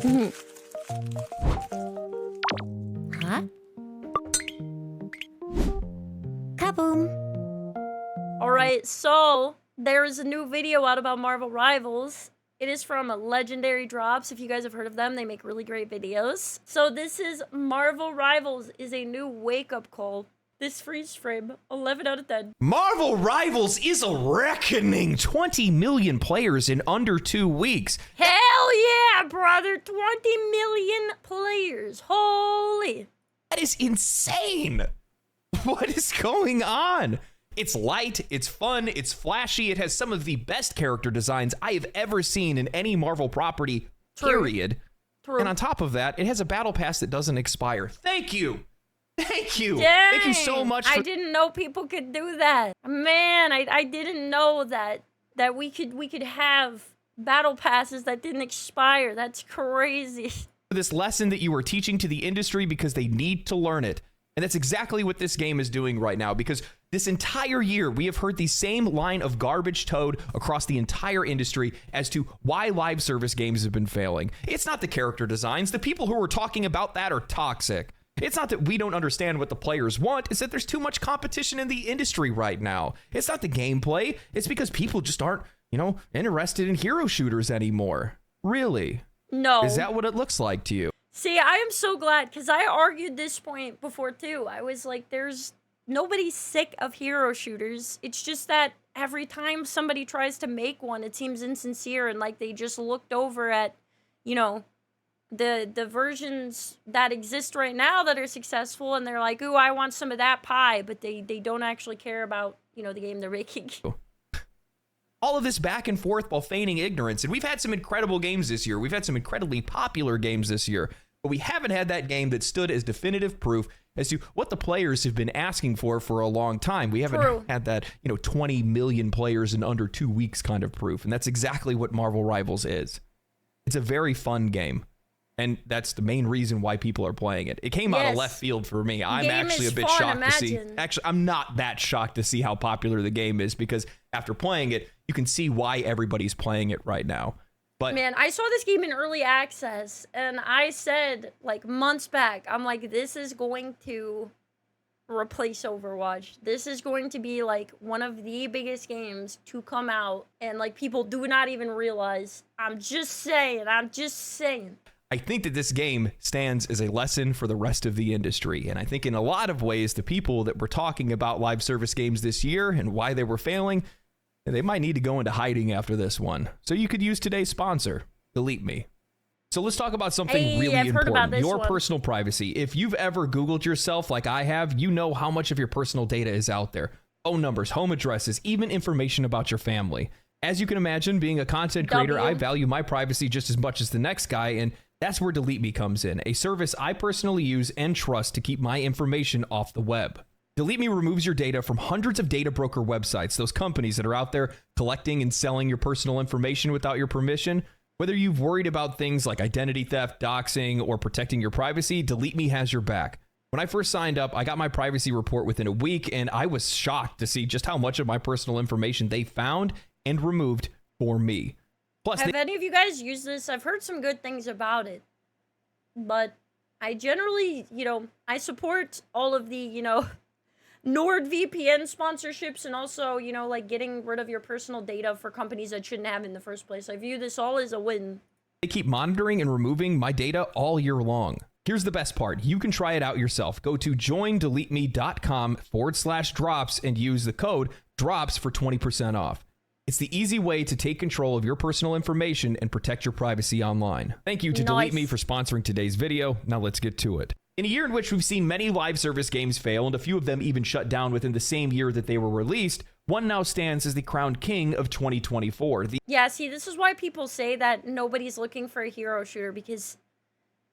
Huh? Kaboom! Alright, so there is a new video out about Marvel Rivals. It is from Legendary Drops. If you guys have heard of them, they make really great videos. So this is Marvel Rivals is a new wake-up call. This freeze frame, 11 out of 10. Marvel Rivals is a reckoning. 20 million players in under 2 weeks. Hell yeah, brother! 20 million players. Holy! That is insane. What is going on? It's light, it's fun, it's flashy, it has some of the best character designs I have ever seen in any Marvel property, period. True. And on top of that, it has a battle pass that doesn't expire. Thank you. Thank you. Dang, Thank you so much. I didn't know people could do that. Man, I didn't know that we could have battle passes that didn't expire. That's crazy. This lesson that you are teaching to the industry because they need to learn it. And that's exactly what this game is doing right now, because this entire year we have heard the same line of garbage towed across the entire industry as to why live service games have been failing. It's not the character designs. The people who are talking about that are toxic. It's not that we don't understand what the players want. It's that there's too much competition in the industry right now. It's not the gameplay. It's because people just aren't, interested in hero shooters anymore. Really? No. Is that what it looks like to you? See, I am so glad, because I argued this point before, too. I was like, nobody's sick of hero shooters. It's just that every time somebody tries to make one, it seems insincere, and like they just looked over at, the versions that exist right now that are successful, and they're like, ooh, I want some of that pie, but they don't actually care about, the game they're making. All of this back and forth while feigning ignorance. And we've had some incredible games this year. We've had some incredibly popular games this year. But we haven't had that game that stood as definitive proof as to what the players have been asking for a long time. We haven't had that, 20 million players in under 2 weeks kind of proof. And that's exactly what Marvel Rivals is. It's a very fun game. And that's the main reason why people are playing it. It came out of left field for me. I'm actually a bit shocked to see. Actually, I'm not that shocked to see how popular the game is, because after playing it, you can see why everybody's playing it right now. But man, I saw this game in early access, and I said, like, months back, I'm like, this is going to replace Overwatch. This is going to be, like, one of the biggest games to come out, and, like, people do not even realize. I'm just saying. I think that this game stands as a lesson for the rest of the industry. And I think in a lot of ways, the people that were talking about live service games this year and why they were failing, they might need to go into hiding after this one. So you could use today's sponsor, Delete Me. So let's talk about something really important, your personal privacy. If you've ever Googled yourself like I have, you know how much of your personal data is out there. Phone numbers, home addresses, even information about your family. As you can imagine, being a content creator, I value my privacy just as much as the next guy, and that's where Delete Me comes in, a service I personally use and trust to keep my information off the web. Delete Me removes your data from hundreds of data broker websites, those companies that are out there collecting and selling your personal information without your permission. Whether you've worried about things like identity theft, doxing, or protecting your privacy, Delete Me has your back. When I first signed up, I got my privacy report within a week, and I was shocked to see just how much of my personal information they found and removed for me. Plus, have any of you guys used this? I've heard some good things about it, but I generally, I support all of the, NordVPN sponsorships, and also, like getting rid of your personal data for companies that shouldn't have in the first place. I view this all as a win. They keep monitoring and removing my data all year long. Here's the best part. You can try it out yourself. Go to joindeleteme.com/drops and use the code DROPS for 20% off. It's the easy way to take control of your personal information and protect your privacy online. Thank you to Delete Me for sponsoring today's video. Now let's get to it. In a year in which we've seen many live service games fail, and a few of them even shut down within the same year that they were released, one now stands as the crowned king of 2024. Yeah, see, this is why people say that nobody's looking for a hero shooter, because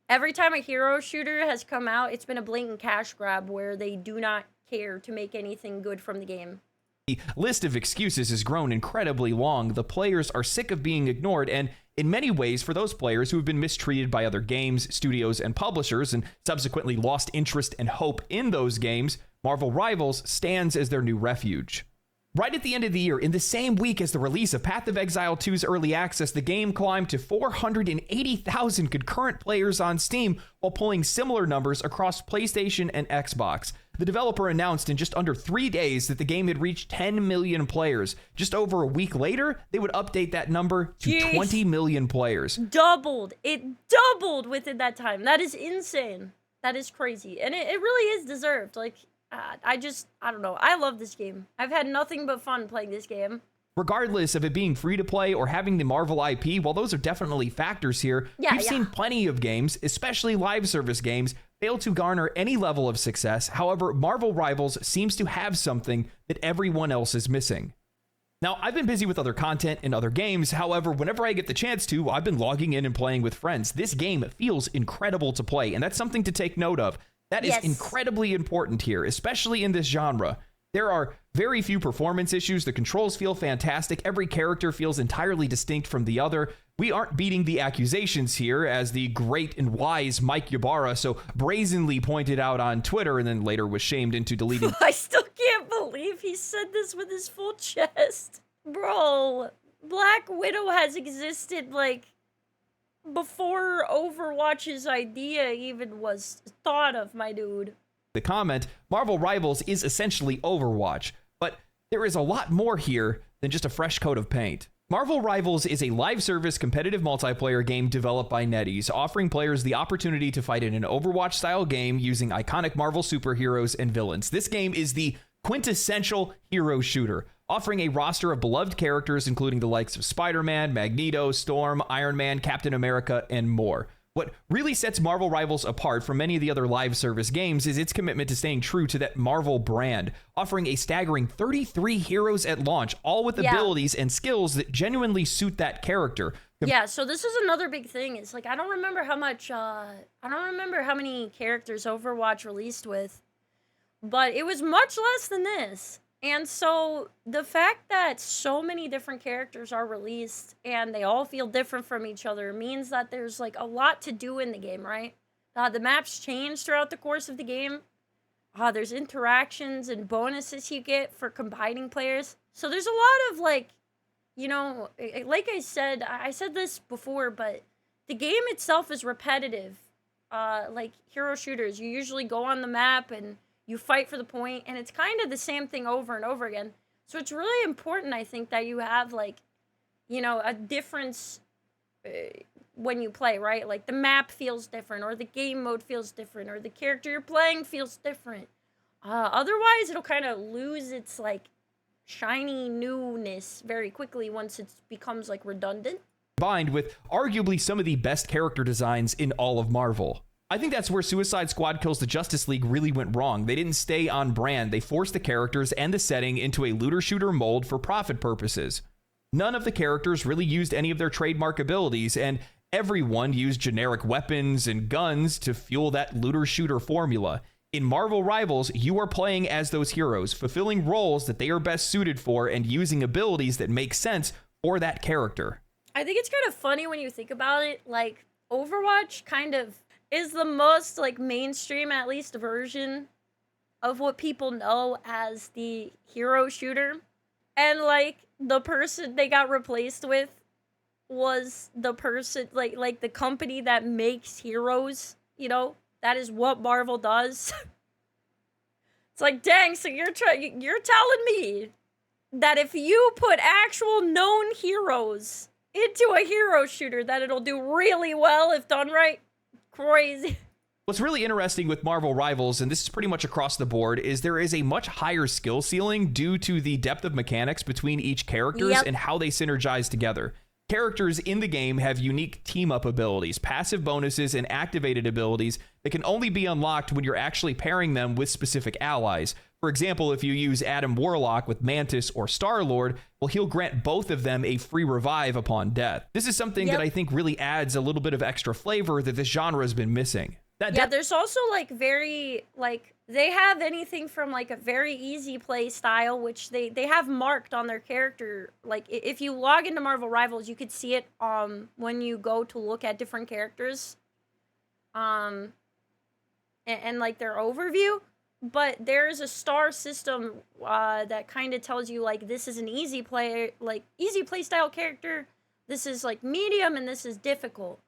every time a hero shooter has come out, it's been a blatant cash grab where they do not care to make anything good from the game. The list of excuses has grown incredibly long. The players are sick of being ignored, and in many ways, for those players who have been mistreated by other games, studios, and publishers, and subsequently lost interest and hope in those games, Marvel Rivals stands as their new refuge. Right at the end of the year, in the same week as the release of Path of Exile 2's early access, the game climbed to 480,000 concurrent players on Steam, while pulling similar numbers across PlayStation and Xbox. The developer announced in just under 3 days that the game had reached 10 million players. Just over a week later, they would update that number to 20 million players. Doubled. It doubled within that time. That is insane. That is crazy. And it really is deserved. Like, I don't know. I love this game. I've had nothing but fun playing this game. Regardless of it being free to play or having the Marvel IP, while those are definitely factors here, we've seen plenty of games, especially live service games, fail to garner any level of success. However, Marvel Rivals seems to have something that everyone else is missing. Now, I've been busy with other content and other games. However, whenever I get the chance to, I've been logging in and playing with friends. This game feels incredible to play, and that's something to take note of. That is incredibly important here, especially in this genre. There are very few performance issues. The controls feel fantastic. Every character feels entirely distinct from the other. We aren't beating the accusations here, as the great and wise Mike Ybarra so brazenly pointed out on Twitter and then later was shamed into deleting. I still can't believe he said this with his full chest. Bro, Black Widow has existed, like, before Overwatch's idea even was thought of, my dude. The comment, Marvel Rivals is essentially Overwatch, but there is a lot more here than just a fresh coat of paint. Marvel Rivals is a live service competitive multiplayer game developed by NetEase, offering players the opportunity to fight in an Overwatch-style game using iconic Marvel superheroes and villains. This game is the quintessential hero shooter, offering a roster of beloved characters including the likes of Spider-Man, Magneto, Storm, Iron Man, Captain America, and more. What really sets Marvel Rivals apart from many of the other live service games is its commitment to staying true to that Marvel brand, offering a staggering 33 heroes at launch, all with abilities and skills that genuinely suit that character. Yeah, so this is another big thing. It's like, I don't remember how many characters Overwatch released with, but it was much less than this. And so the fact that so many different characters are released and they all feel different from each other means that there's like a lot to do in the game, right? The maps change throughout the course of the game. There's interactions and bonuses you get for combining players. So there's a lot of, like, you know, like I said this before, but the game itself is repetitive. Like hero shooters, you usually go on the map and you fight for the point, and it's kind of the same thing over and over again. So it's really important, I think, that you have, like, you know, a difference when you play, right? Like, the map feels different, or the game mode feels different, or the character you're playing feels different. Otherwise, it'll kind of lose its, like, shiny newness very quickly once it becomes, like, redundant. Combined with arguably some of the best character designs in all of Marvel. I think that's where Suicide Squad Kills the Justice League really went wrong. They didn't stay on brand. They forced the characters and the setting into a looter-shooter mold for profit purposes. None of the characters really used any of their trademark abilities, and everyone used generic weapons and guns to fuel that looter-shooter formula. In Marvel Rivals, you are playing as those heroes, fulfilling roles that they are best suited for and using abilities that make sense for that character. I think it's kind of funny when you think about it. Like, Overwatch kind of is the most, like, mainstream, at least, version of what people know as the hero shooter. And, like, the person they got replaced with was the person, like the company that makes heroes, you know? That is what Marvel does. It's like, dang, so you're telling me that if you put actual known heroes into a hero shooter, that it'll do really well if done right? Crazy. What's really interesting with Marvel Rivals, and this is pretty much across the board, is there is a much higher skill ceiling due to the depth of mechanics between each characters and how they synergize together. Characters in the game have unique team-up abilities, passive bonuses, and activated abilities that can only be unlocked when you're actually pairing them with specific allies. For example, if you use Adam Warlock with Mantis or Star-Lord, well, he'll grant both of them a free revive upon death. This is something that I think really adds a little bit of extra flavor that this genre has been missing. There's also, like, very, like, they have anything from, like, a very easy play style, which they have marked on their character. Like, if you log into Marvel Rivals, you could see it when you go to look at different characters. And like, their overview. but there's a star system that kind of tells you like this is an easy play style character, this is like medium, and this is difficult.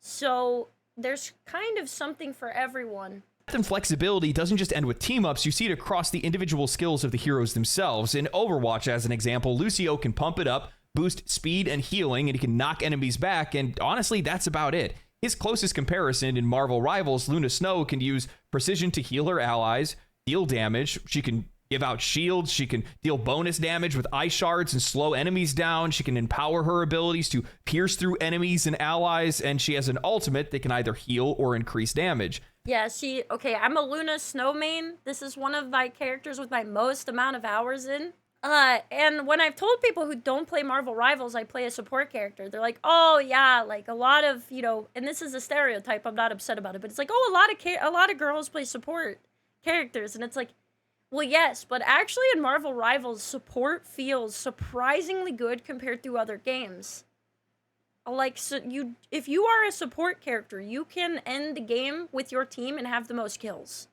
So there's kind of something for everyone. And flexibility doesn't just end with team-ups, you see it across the individual skills of the heroes themselves. In Overwatch, as an example, Lucio can pump it up, boost speed and healing, and he can knock enemies back, and honestly, that's about it. His closest comparison in Marvel Rivals, Luna Snow can use precision to heal her allies, deal damage, she can give out shields, she can deal bonus damage with ice shards and slow enemies down, she can empower her abilities to pierce through enemies and allies, and she has an ultimate that can either heal or increase damage. Yeah, okay, I'm a Luna Snow main. This is one of my characters with my most amount of hours in. And when I've told people who don't play Marvel Rivals I play a support character, they're like, oh yeah, like a lot of, and this is a stereotype, I'm not upset about it, but it's like, oh, a lot of girls play support characters, and it's like, well, yes, but actually in Marvel Rivals, support feels surprisingly good compared to other games. Like, so if you are a support character, you can end the game with your team and have the most kills.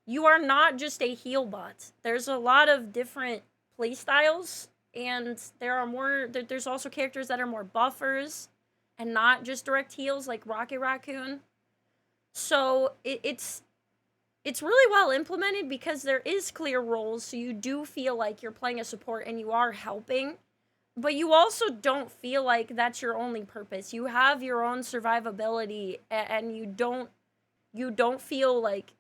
You are not just a heal bot. There's a lot of different playstyles, and there's also characters that are more buffers and not just direct heals, like Rocket Raccoon. So it's really well implemented because there is clear roles, so you do feel like you're playing a support and you are helping. But you also don't feel like that's your only purpose. You have your own survivability, and you don't feel like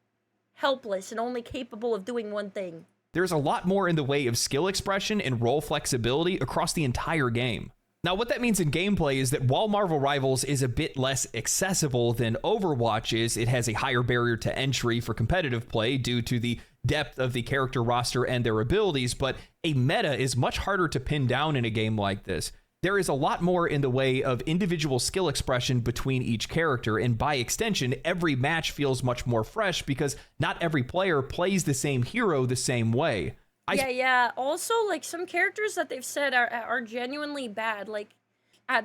helpless and only capable of doing one thing. There's a lot more in the way of skill expression and role flexibility across the entire game. Now, what that means in gameplay is that while Marvel Rivals is a bit less accessible than Overwatch is, it has a higher barrier to entry for competitive play due to the depth of the character roster and their abilities, but a meta is much harder to pin down in a game like this. There is a lot more in the way of individual skill expression between each character, and by extension, every match feels much more fresh because not every player plays the same hero the same way. Yeah. Also, like, some characters that they've said are genuinely bad. Like,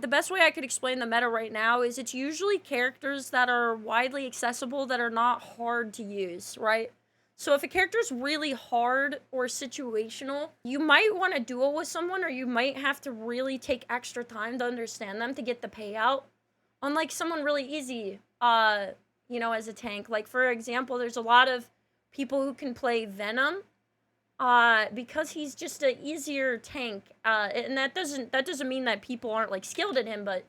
the best way I could explain the meta right now is it's usually characters that are widely accessible that are not hard to use, right? So if a character's really hard or situational, you might want to duel with someone, or you might have to really take extra time to understand them to get the payout. Unlike someone really easy, as a tank. Like, for example, there's a lot of people who can play Venom, because he's just an easier tank. And that doesn't mean that people aren't, like, skilled at him, but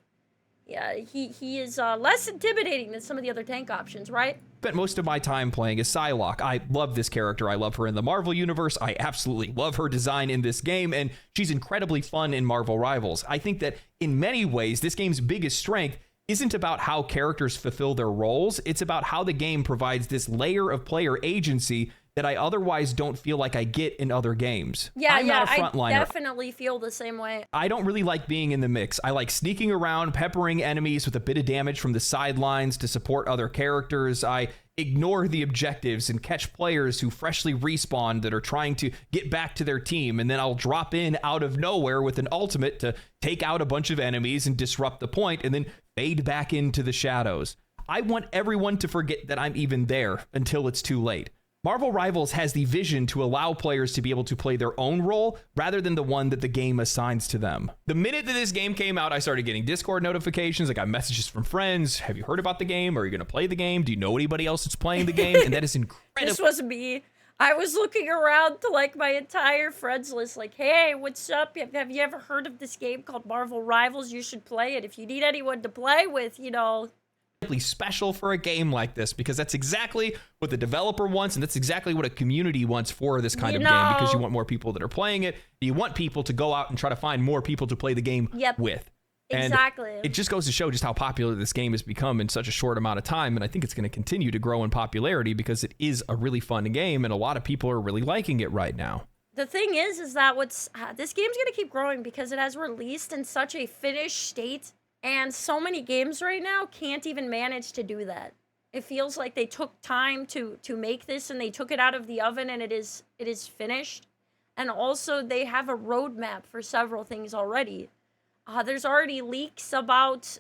yeah, he is less intimidating than some of the other tank options, right? Spent most of my time playing as Psylocke. I love this character. I love her in the Marvel Universe. I absolutely love her design in this game, and she's incredibly fun in Marvel Rivals. I think that in many ways, this game's biggest strength isn't about how characters fulfill their roles. It's about how the game provides this layer of player agency that I otherwise don't feel like I get in other games. I'm not a frontliner. I definitely feel the same way. I don't really like being in the mix. I like sneaking around, peppering enemies with a bit of damage from the sidelines to support other characters. I ignore the objectives and catch players who freshly respawn that are trying to get back to their team, and then I'll drop in out of nowhere with an ultimate to take out a bunch of enemies and disrupt the point, and then fade back into the shadows. I want everyone to forget that I'm even there until it's too late. Marvel Rivals has the vision to allow players to be able to play their own role rather than the one that the game assigns to them. The minute that this game came out, I started getting Discord notifications. I got messages from friends. Have you heard about the game? Are you going to play the game? Do you know anybody else that's playing the game? And that is incredible. This was me. I was looking around to, like, my entire friends list, like, hey, what's up? Have you ever heard of this game called Marvel Rivals? You should play it. If you need anyone to play with, special for a game like this, because that's exactly what the developer wants, and that's exactly what a community wants for this kind of game, because you want more people that are playing it. You want people to go out and try to find more people to play the game with. Exactly. And it just goes to show just how popular this game has become in such a short amount of time, and I think it's going to continue to grow in popularity because it is a really fun game, and a lot of people are really liking it right now. The thing is that this game's going to keep growing because it has released in such a finished state. And so many games right now can't even manage to do that. It feels like they took time to make this, and they took it out of the oven, and it is finished. And also, they have a roadmap for several things already. There's already leaks about,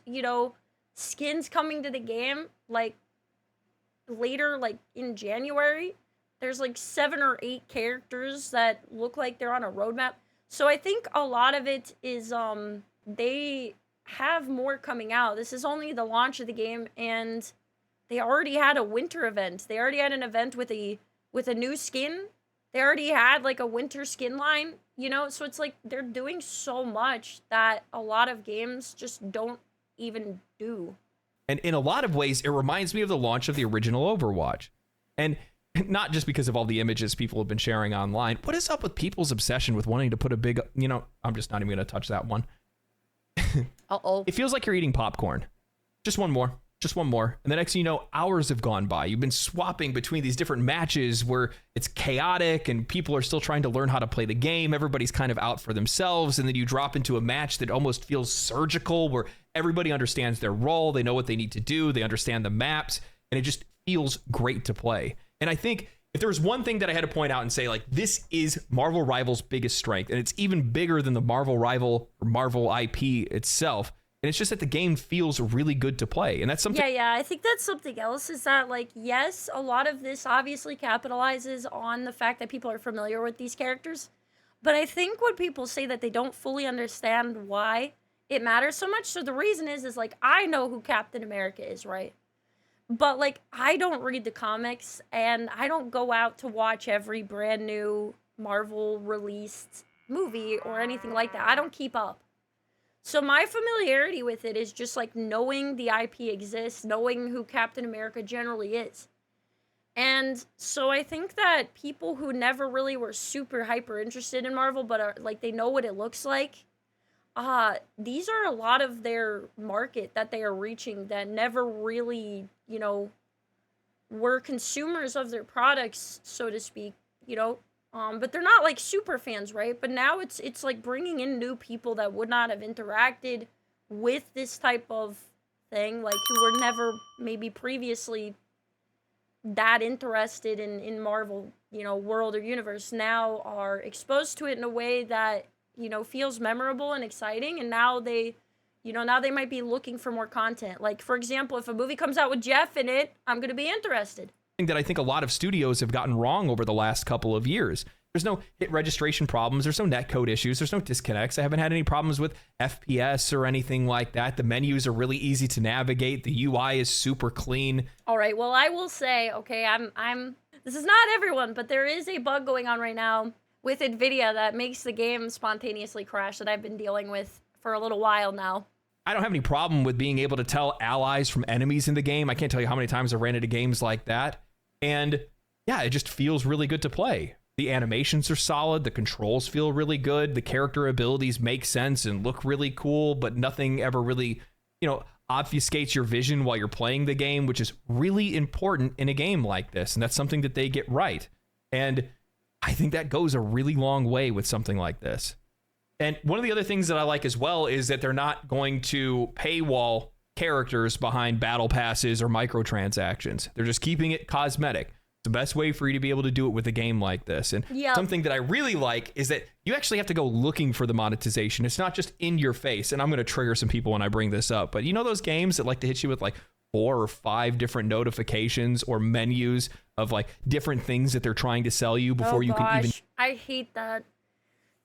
skins coming to the game, like, later, like, in January. there's like 7 or 8 characters that look like they're on a roadmap. So I think a lot of it is they have more coming out. This is only the launch of the game, and they already had a winter event. They already had an event with a new skin. They already had like a winter skin line, you know? So it's like they're doing so much that a lot of games just don't even do. And in a lot of ways, it reminds me of the launch of the original Overwatch. And not just because of all the images people have been sharing online. What is up with people's obsession with wanting to put a big, you know, I'm just not even going to touch that one. Uh-oh. It feels like you're eating popcorn. Just one more. Just one more. And the next thing you know, hours have gone by. You've been swapping between these different matches where it's chaotic and people are still trying to learn how to play the game. Everybody's kind of out for themselves. And then you drop into a match that almost feels surgical, where everybody understands their role. They know what they need to do. They understand the maps. And it just feels great to play. And I think if there was one thing that I had to point out and say, like, this is Marvel Rivals' biggest strength, and it's even bigger than the Marvel Rival or Marvel IP itself, and it's just that the game feels really good to play. And that's something. Yeah, I think that's something else, is that, like, yes, a lot of this obviously capitalizes on the fact that people are familiar with these characters. But I think when people say that they don't fully understand why it matters so much, so the reason is like, I know who Captain America is, right? But, like, I don't read the comics, and I don't go out to watch every brand new Marvel released movie or anything like that. I don't keep up. So my familiarity with it is just, like, knowing the IP exists, knowing who Captain America generally is. And so I think that people who never really were super hyper interested in Marvel, but are, like, they know what it looks like, these are a lot of their market that they are reaching that never really, you know, were consumers of their products, so to speak, you know, but they're not like super fans, right? But now it's like bringing in new people that would not have interacted with this type of thing, like who were never maybe previously that interested in Marvel, you know, world or universe, now are exposed to it in a way that, you know, feels memorable and exciting. And now they, you know, now they might be looking for more content. Like, for example, if a movie comes out with Jeff in it, I'm going to be interested. That I think a lot of studios have gotten wrong over the last couple of years. There's no hit registration problems. There's no netcode issues. There's no disconnects. I haven't had any problems with FPS or anything like that. The menus are really easy to navigate. The UI is super clean. All right. Well, I will say, okay, this is not everyone, but there is a bug going on right now with NVIDIA that makes the game spontaneously crash that I've been dealing with for a little while now. I don't have any problem with being able to tell allies from enemies in the game. I can't tell you how many times I've ran into games like that. And yeah, it just feels really good to play. The animations are solid. The controls feel really good. The character abilities make sense and look really cool, but nothing ever really, you know, obfuscates your vision while you're playing the game, which is really important in a game like this. And that's something that they get right. And I think that goes a really long way with something like this. And one of the other things that I like as well is that they're not going to paywall characters behind battle passes or microtransactions. They're just keeping it cosmetic. It's the best way for you to be able to do it with a game like this. And something that I really like is that you actually have to go looking for the monetization. It's not just in your face. And I'm going to trigger some people when I bring this up. But you know those games that like to hit you with like 4 or 5 different notifications or menus of like different things that they're trying to sell you before you can even... I hate that.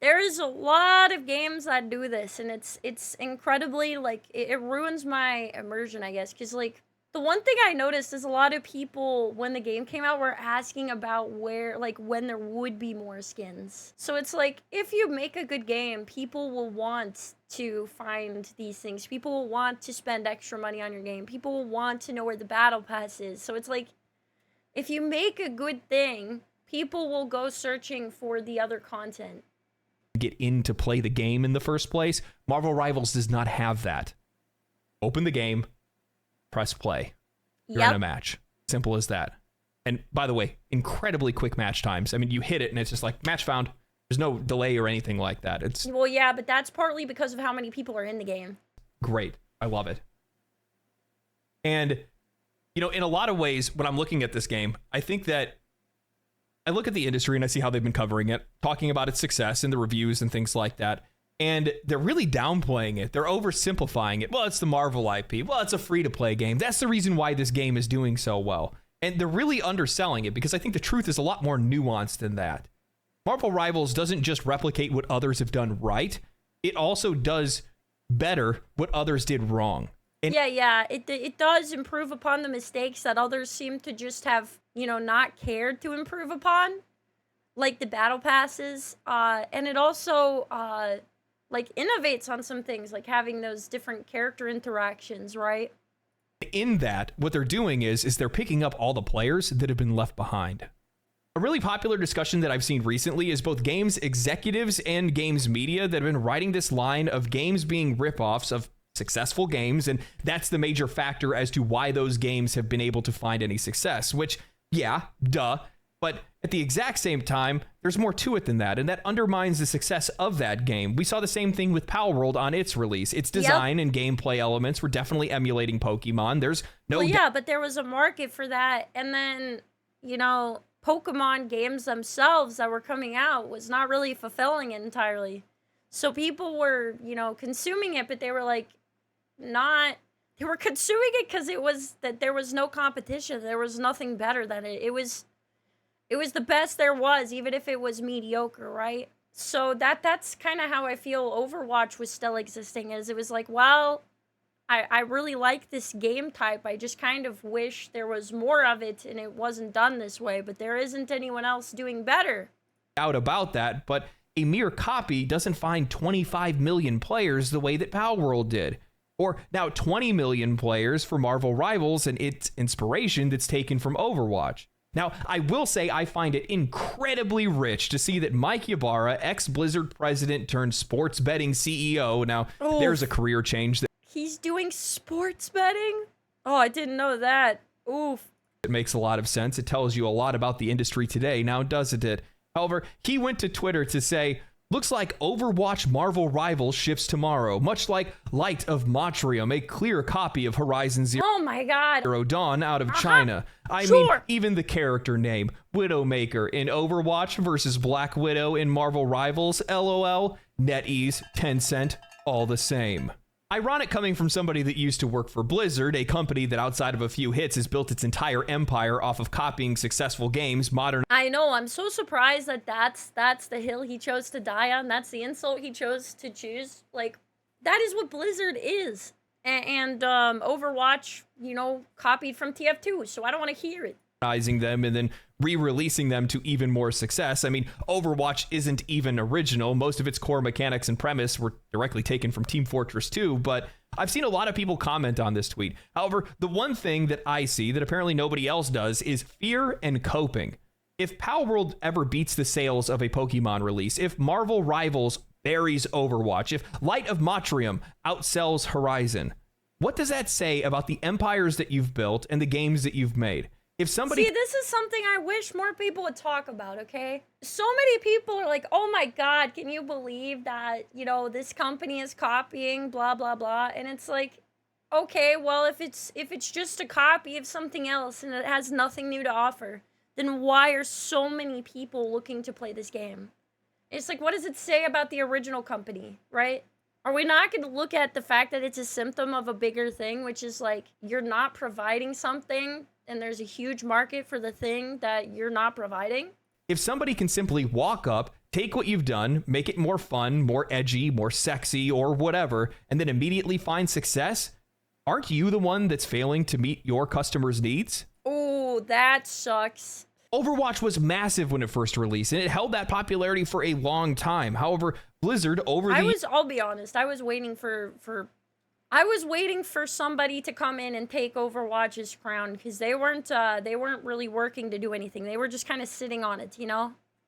There is a lot of games that do this, and it's incredibly, like, it ruins my immersion, I guess, because, like, the one thing I noticed is a lot of people, when the game came out, were asking about where, like, when there would be more skins. So it's like, if you make a good game, people will want to find these things. People will want to spend extra money on your game. People will want to know where the battle pass is. So it's like, if you make a good thing, people will go searching for the other content. Get in to play the game in the first place. Marvel Rivals does not have that. Open the game, press play. You're in a match. Simple as that. And by the way, incredibly quick match times. I mean, you hit it and it's just like match found. There's no delay or anything like that. It's well, yeah, but that's partly because of how many people are in the game. Great. I love it. And you know, in a lot of ways, when I'm looking at this game, I think that I look at the industry and I see how they've been covering it, talking about its success in the reviews and things like that. And they're really downplaying it. They're oversimplifying it. Well, it's the Marvel IP. Well, it's a free-to-play game. That's the reason why this game is doing so well. And they're really underselling it because I think the truth is a lot more nuanced than that. Marvel Rivals doesn't just replicate what others have done right. It also does better what others did wrong. And Yeah, it does improve upon the mistakes that others seem to just have, not cared to improve upon, like the battle passes. And it also, like, innovates on some things, like having those different character interactions, right? in that, what they're doing is they're picking up all the players that have been left behind. A really popular discussion that I've seen recently is both games executives and games media that have been writing this line of games being ripoffs of successful games, and that's the major factor as to why those games have been able to find any success, which, yeah, duh. But at the exact same time, there's more to it than that, and that undermines the success of that game. We saw the same thing with Palworld on its release. Its design and gameplay elements were definitely emulating Pokemon. There's no... Well, yeah, but there was a market for that, and then, Pokemon games themselves that were coming out was not really fulfilling it entirely. So people were, consuming it, but they were they were consuming it because it was that there was no competition. There was nothing better than it. It was the best there was, even if it was mediocre, right? So that's kind of how I feel Overwatch was still existing, is it was like, well, I really like this game type. I just kind of wish there was more of it and it wasn't done this way, but there isn't anyone else doing better. Doubt about that, but a mere copy doesn't find 25 million players the way that Palworld did. Or now 20 million players for Marvel Rivals and its inspiration that's taken from Overwatch. Now, I will say I find it incredibly rich to see that Mike Ybarra, ex-Blizzard president turned sports betting CEO, now there's a career change that He's doing sports betting? Oh, I didn't know that. Oof. it makes a lot of sense. It tells you a lot about the industry today, now doesn't it? However, he went to Twitter to say, looks like Overwatch Marvel Rivals ships tomorrow, much like Light of Motrium, a clear copy of Horizon Oh my god. Zero Dawn out of China. I mean, even the character name, Widowmaker in Overwatch versus Black Widow in Marvel Rivals, LOL, NetEase, Tencent, all the same. Ironic coming from somebody that used to work for Blizzard, a company that outside of a few hits has built its entire empire off of copying successful games, modern. I know, I'm so surprised that that's the hill he chose to die on. That's the insult he chose to choose. Like, that is what Blizzard is. And Overwatch, copied from TF2, so I don't want to hear it. Them and then re-releasing them to even more success. I mean, Overwatch isn't even original. Most of its core mechanics and premise were directly taken from Team Fortress 2, but I've seen a lot of people comment on this tweet. However, the one thing that I see that apparently nobody else does is fear and coping. If Palworld ever beats the sales of a Pokemon release, if Marvel Rivals buries Overwatch, if Light of Motrium outsells Horizon, what does that say about the empires that you've built and the games that you've made? If somebody... See, this is something I wish more people would talk about, okay? So many people are like, oh my god, can you believe that, this company is copying, blah, blah, blah. And it's like, okay, well, if it's just a copy of something else and it has nothing new to offer, then why are so many people looking to play this game? It's like, what does it say about the original company, right? Are we not going to look at the fact that it's a symptom of a bigger thing, which is like, you're not providing something and there's a huge market for the thing that you're not providing? If somebody can simply walk up, take what you've done, make it more fun, more edgy, more sexy, or whatever, and then immediately find success, aren't you the one that's failing to meet your customers' needs? Oh, that sucks. Overwatch was massive when it first released, and it held that popularity for a long time. However, Blizzard I'll be honest, I was waiting for somebody to come in and take Overwatch's crown, because they weren't really working to do anything. They were just kind of sitting on it,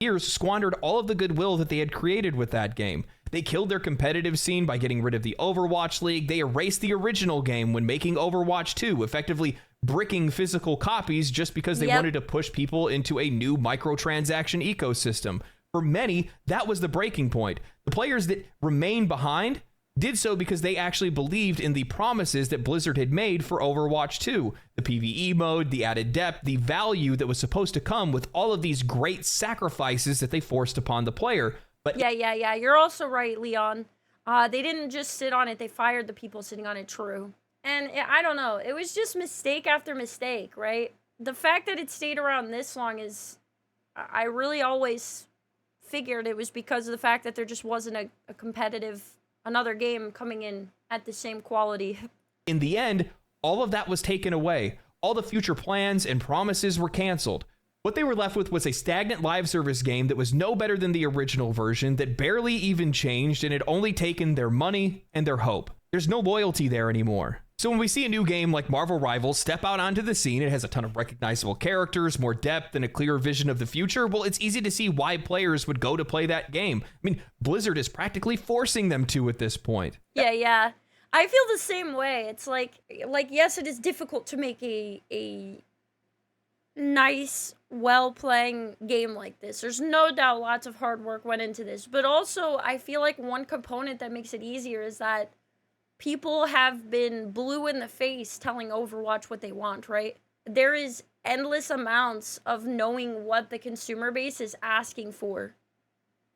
years squandered all of the goodwill that they had created with that game. They killed their competitive scene by getting rid of the Overwatch League. They erased the original game when making Overwatch 2, effectively bricking physical copies just because they wanted to push people into a new microtransaction ecosystem. For many, that was the breaking point. The players that remained behind did so because they actually believed in the promises that Blizzard had made for Overwatch 2. The PvE mode, the added depth, the value that was supposed to come with all of these great sacrifices that they forced upon the player. But yeah, you're also right, Leon. They didn't just sit on it, they fired the people sitting on it, true. And I don't know, it was just mistake after mistake, right? the fact that it stayed around this long is, I really always figured it was because of the fact that there just wasn't a competitive, another game coming in at the same quality. In the end, all of that was taken away. All the future plans and promises were canceled. What they were left with was a stagnant live service game that was no better than the original version, that barely even changed, and had only taken their money and their hope. There's no loyalty there anymore. So when we see a new game like Marvel Rivals step out onto the scene, it has a ton of recognizable characters, more depth, and a clearer vision of the future. Well, it's easy to see why players would go to play that game. I mean, Blizzard is practically forcing them to at this point. Yeah. I feel the same way. It's like yes, it is difficult to make a nice, well-playing game like this. There's no doubt lots of hard work went into this. But also, I feel like one component that makes it easier is that people have been blue in the face telling Overwatch what they want, right? There is endless amounts of knowing what the consumer base is asking for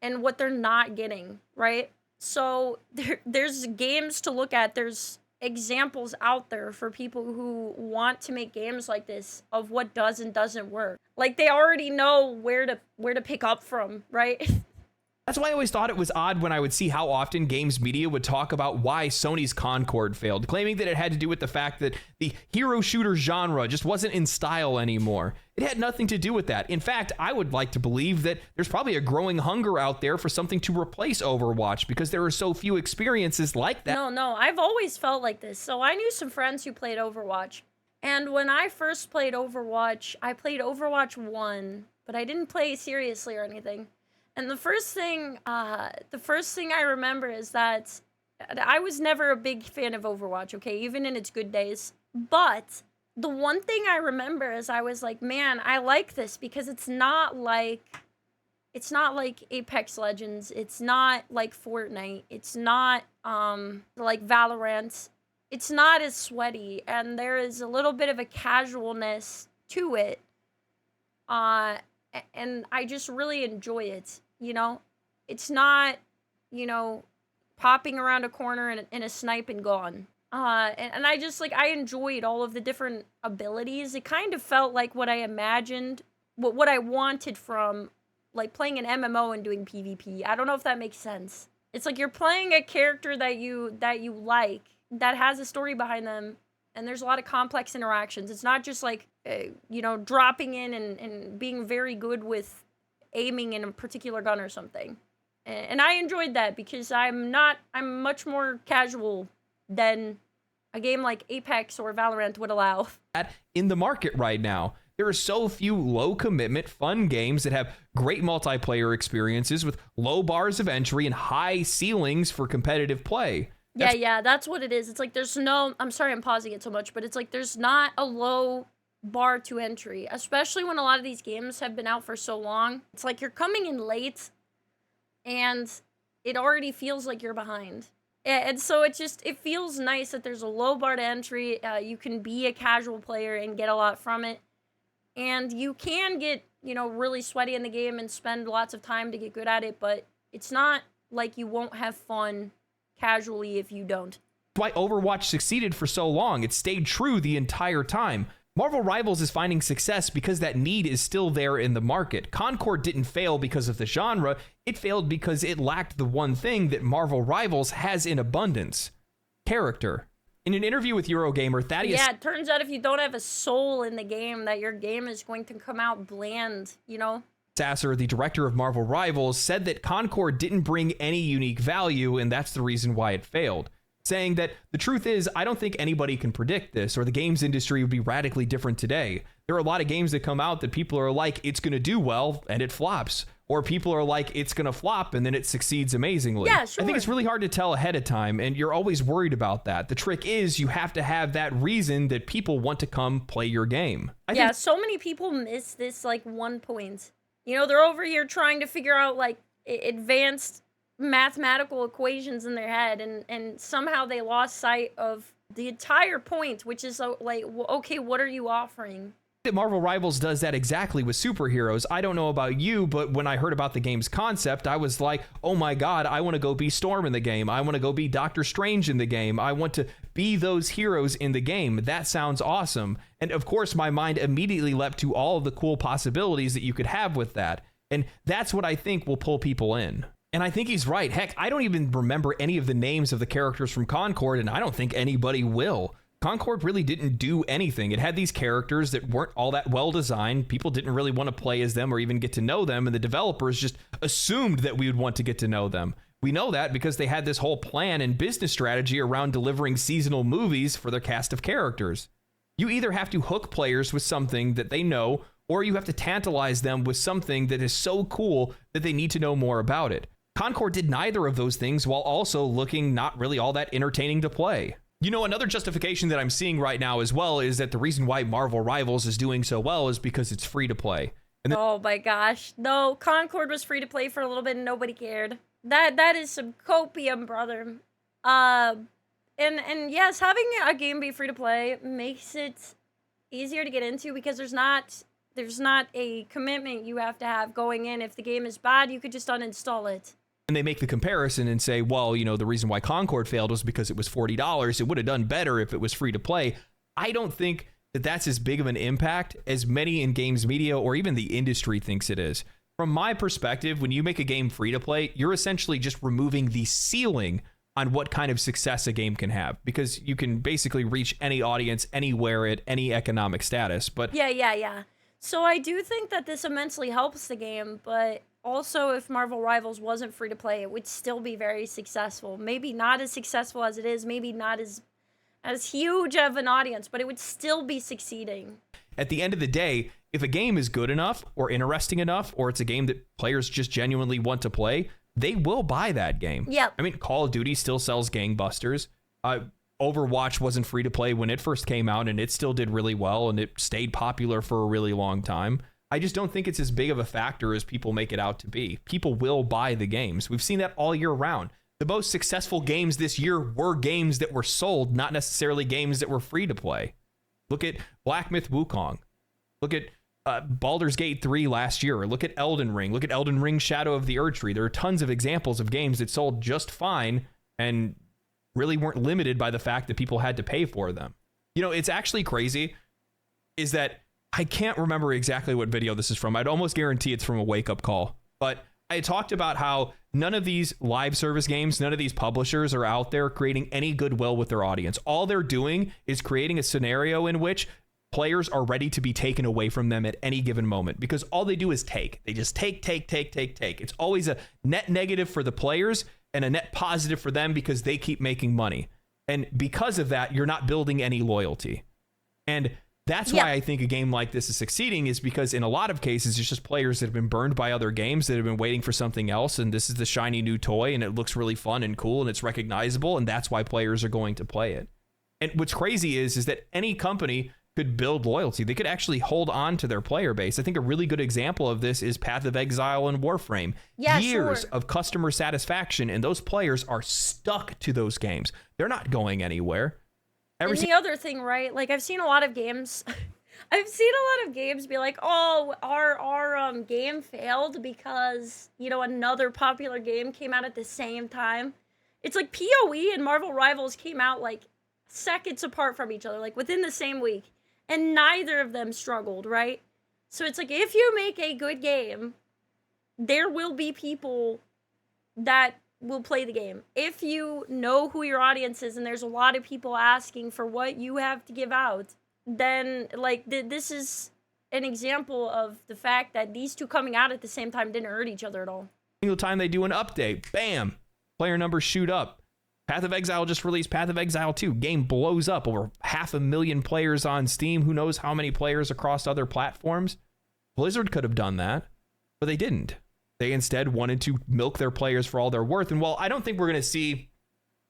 and what they're not getting, right? So there's games to look at. There's examples out there for people who want to make games like this of what does and doesn't work. Like, they already know where to pick up from, right? That's why I always thought it was odd when I would see how often games media would talk about why Sony's Concord failed, claiming that it had to do with the fact that the hero shooter genre just wasn't in style anymore. It had nothing to do with that. In fact, I would like to believe that there's probably a growing hunger out there for something to replace Overwatch because there are so few experiences like that. No, I've always felt like this. So I knew some friends who played Overwatch. And when I first played Overwatch, I played Overwatch 1, but I didn't play seriously or anything. And the first thing I remember is that I was never a big fan of Overwatch, okay, even in its good days. But the one thing I remember is I was like, man, I like this because it's not like Apex Legends, it's not like Fortnite, it's not like Valorant. It's not as sweaty, and there is a little bit of a casualness to it. And I just really enjoy it. You know, it's not, popping around a corner and a snipe and gone. And I just, I enjoyed all of the different abilities. It kind of felt like what I imagined, what I wanted from, playing an MMO and doing PvP. I don't know if that makes sense. It's like you're playing a character that you like, that has a story behind them, and there's a lot of complex interactions. It's not just, dropping in and being very good with aiming in a particular gun or something. And I enjoyed that because I'm much more casual than a game like Apex or Valorant would allow. In the market right now, there are so few low commitment fun games that have great multiplayer experiences with low bars of entry and high ceilings for competitive play. Yeah, that's what it is. It's like I'm sorry I'm pausing it so much, but it's like there's not a low bar to entry, especially when a lot of these games have been out for so long. It's like you're coming in late and it already feels like you're behind. And so it feels nice that there's a low bar to entry. You can be a casual player and get a lot from it. And you can get, really sweaty in the game and spend lots of time to get good at it, but it's not like you won't have fun casually if you don't. That's why Overwatch succeeded for so long. It stayed true the entire time. Marvel Rivals is finding success because that need is still there in the market. Concord didn't fail because of the genre. It failed because it lacked the one thing that Marvel Rivals has in abundance: character. In an interview with Eurogamer, Thaddeus... Yeah, it turns out if you don't have a soul in the game, that your game is going to come out bland, Sasser, the director of Marvel Rivals, said that Concord didn't bring any unique value, and that's the reason why it failed. Saying that the truth is, I don't think anybody can predict this, or the games industry would be radically different today. There are a lot of games that come out that people are like, it's going to do well, and it flops. Or people are like, it's going to flop, and then it succeeds amazingly. Yeah, sure. I think it's really hard to tell ahead of time, and you're always worried about that. The trick is you have to have that reason that people want to come play your game. So many people miss this, one point. They're over here trying to figure out, advanced mathematical equations in their head, and somehow they lost sight of the entire point, which is okay, what are you offering? That Marvel Rivals does that exactly with superheroes. I don't know about you, but when I heard about the game's concept, I was like, oh my god, I want to go be Storm in the game. I want to go be Doctor Strange in the game. I want to be those heroes in the game. That sounds awesome. And of course, my mind immediately leapt to all of the cool possibilities that you could have with that. And that's what I think will pull people in. And I think he's right. Heck, I don't even remember any of the names of the characters from Concord, and I don't think anybody will. Concord really didn't do anything. It had these characters that weren't all that well designed. People didn't really want to play as them or even get to know them, and the developers just assumed that we would want to get to know them. We know that because they had this whole plan and business strategy around delivering seasonal movies for their cast of characters. You either have to hook players with something that they know, or you have to tantalize them with something that is so cool that they need to know more about it. Concord did neither of those things while also looking not really all that entertaining to play. You know, another justification that I'm seeing right now as well is that the reason why Marvel Rivals is doing so well is because it's free to play. And oh my gosh. No, Concord was free to play for a little bit and nobody cared. That is some copium, brother. And yes, having a game be free to play makes it easier to get into because there's not a commitment you have to have going in. If the game is bad, you could just uninstall it. And they make the comparison and say, well, you know, the reason why Concord failed was because it was $40. It would have done better if it was free to play. I don't think that that's as big of an impact as many in games media or even the industry thinks it is. From my perspective, when you make a game free to play, you're essentially just removing the ceiling on what kind of success a game can have, because you can basically reach any audience anywhere at any economic status. But yeah. So I do think that this immensely helps the game, but also if Marvel Rivals wasn't free to play, it would still be very successful. Maybe not as successful as it is, maybe not as huge of an audience, but it would still be succeeding. At the end of the day, if a game is good enough or interesting enough, or it's a game that players just genuinely want to play, they will buy that game. Yep. I mean, Call of Duty still sells gangbusters. Overwatch wasn't free to play when it first came out, and it still did really well, and it stayed popular for a really long time. I just don't think it's as big of a factor as people make it out to be. People will buy the games. We've seen that all year round. The most successful games this year were games that were sold, not necessarily games that were free to play. Look at Black Myth Wukong. Look at Baldur's Gate 3 last year. Look at Elden Ring. Look at Elden Ring Shadow of the Erdtree. There are tons of examples of games that sold just fine and really weren't limited by the fact that people had to pay for them. You know, it's actually crazy is that I can't remember exactly what video this is from. I'd almost guarantee it's from a wake-up call. But I talked about how none of these live service games, none of these publishers are out there creating any goodwill with their audience. All they're doing is creating a scenario in which players are ready to be taken away from them at any given moment, because all they do is take. They just take. It's always a net negative for the players and a net positive for them because they keep making money. And because of that, you're not building any loyalty. And that's why I think a game like this is succeeding, is because in a lot of cases, it's just players that have been burned by other games that have been waiting for something else. And this is the shiny new toy and it looks really fun and cool and it's recognizable. And that's why players are going to play it. And what's crazy is that any company could build loyalty. They could actually hold on to their player base. I think a really good example of this is Path of Exile and Warframe. Yeah, Years sure. of customer satisfaction, and those players are stuck to those games. They're not going anywhere. And the other thing, right? Like, I've seen a lot of games. I've seen a lot of games be like, oh, our game failed because, you know, another popular game came out at the same time. It's like PoE and Marvel Rivals came out like seconds apart from each other, like within the same week. And neither of them struggled, right? So it's like, if you make a good game, there will be people that will play the game. If you know who your audience is and there's a lot of people asking for what you have to give out, then, like, this is an example of the fact that these two coming out at the same time didn't hurt each other at all. Single time they do an update, bam, player numbers shoot up. Path of Exile just released Path of Exile 2. Game blows up. Over 500,000 players on Steam. Who knows how many players across other platforms? Blizzard could have done that, but they didn't. They instead wanted to milk their players for all they're worth. And while I don't think we're going to see,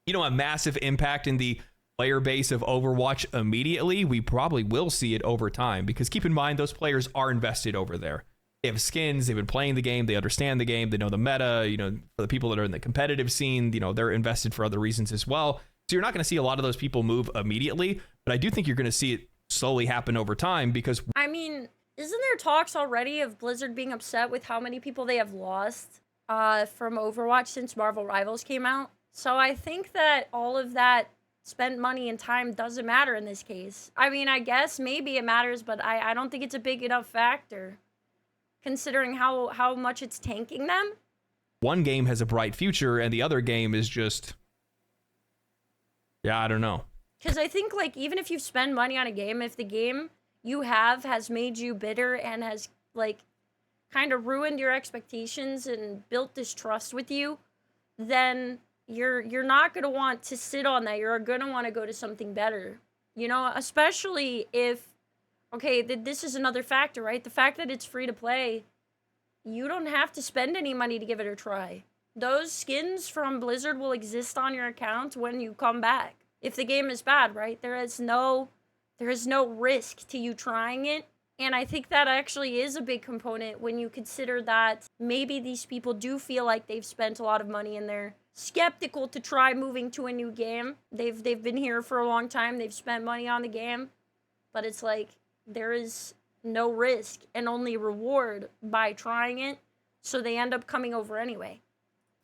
you know, a massive impact in the player base of Overwatch immediately, we probably will see it over time, because keep in mind, those players are invested over there. They have skins, they've been playing the game, they understand the game, they know the meta. You know, for the people that are in the competitive scene, you know, they're invested for other reasons as well. So you're not going to see a lot of those people move immediately, but I do think you're going to see it slowly happen over time, because I mean, isn't there talks already of Blizzard being upset with how many people they have lost from Overwatch since Marvel Rivals came out? So I think that all of that spent money and time doesn't matter in this case. I mean, I guess maybe it matters, but I don't think it's a big enough factor considering how much it's tanking them. One game has a bright future and the other game is just, yeah, I don't know. Because I think, like, even if you spend money on a game, if the game you have has made you bitter and has, like, kind of ruined your expectations and built distrust with you, then you're not going to want to sit on that. You're going to want to go to something better, you know, especially if, okay, this is another factor, right? The fact that it's free to play, you don't have to spend any money to give it a try. Those skins from Blizzard will exist on your account when you come back. If the game is bad, right? There is no risk to you trying it. And I think that actually is a big component when you consider that maybe these people do feel like they've spent a lot of money and they're skeptical to try moving to a new game. They've been here for a long time. They've spent money on the game. But it's like there is no risk and only reward by trying it. So they end up coming over anyway.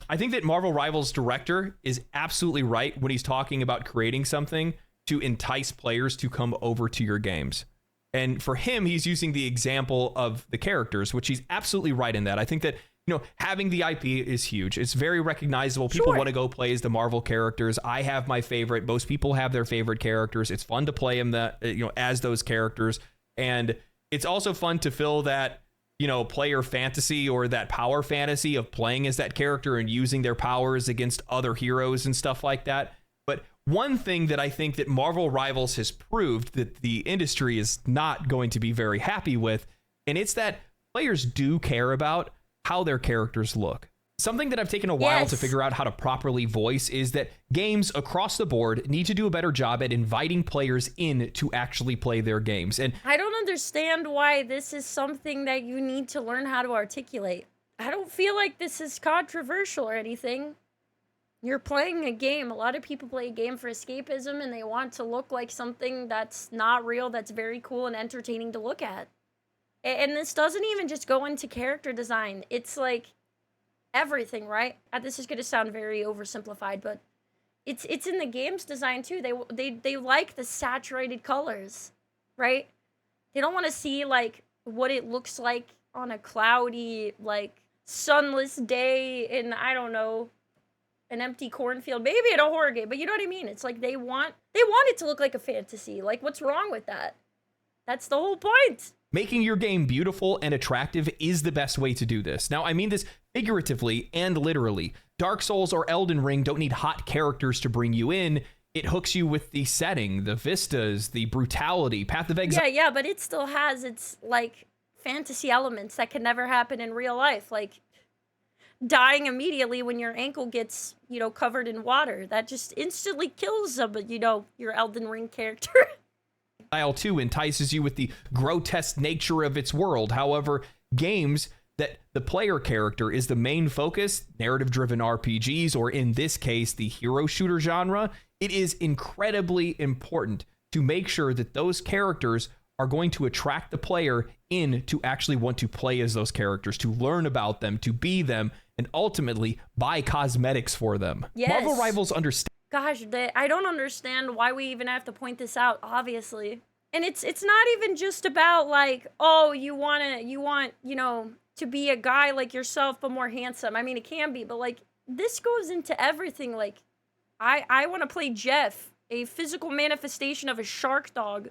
I think that Marvel Rivals director is absolutely right when he's talking about creating something to entice players to come over to your games. And for him, he's using the example of the characters, which he's absolutely right in that. I think that, you know, having the IP is huge. It's very recognizable. People want to go play as the Marvel characters. I have my favorite. Most people have their favorite characters. It's fun to play them as those characters. And it's also fun to fill that, you know, player fantasy or that power fantasy of playing as that character and using their powers against other heroes and stuff like that. But one thing that I think that Marvel Rivals has proved that the industry is not going to be very happy with, and it's that players do care about how their characters look. Something that I've taken a while to figure out how to properly voice is that games across the board need to do a better job at inviting players in to actually play their games. And I don't understand why this is something that you need to learn how to articulate. I don't feel like this is controversial or anything. You're playing a game. A lot of people play a game for escapism and they want to look like something that's not real, that's very cool and entertaining to look at. And this doesn't even just go into character design. It's like everything, right? This is going to sound very oversimplified, but it's in the game's design too. They like the saturated colors, right? They don't want to see like what it looks like on a cloudy, like sunless day in, I don't know, an empty cornfield, maybe in a horror game, but you know what I mean? It's like they want it to look like a fantasy. Like, what's wrong with that? That's the whole point. Making your game beautiful and attractive is the best way to do this. Now, I mean this figuratively and literally. Dark Souls or Elden Ring don't need hot characters to bring you in. It hooks you with the setting, the vistas, the brutality, Path of Exile. Yeah, but it still has its, like, fantasy elements that can never happen in real life. Like, dying immediately when your ankle gets, you know, covered in water. That just instantly kills your Elden Ring character. Style 2 entices you with the grotesque nature of its world. However, games that the player character is the main focus, narrative-driven RPGs, or in this case, the hero shooter genre, it is incredibly important to make sure that those characters are going to attract the player in to actually want to play as those characters, to learn about them, to be them, and ultimately buy cosmetics for them. Yes. Marvel Rivals understand. Gosh, I don't understand why we even have to point this out, obviously. And it's not even just about like, oh, you want, you know, to be a guy like yourself but more handsome. I mean, it can be, but like this goes into everything. Like I want to play Jeff, a physical manifestation of a shark dog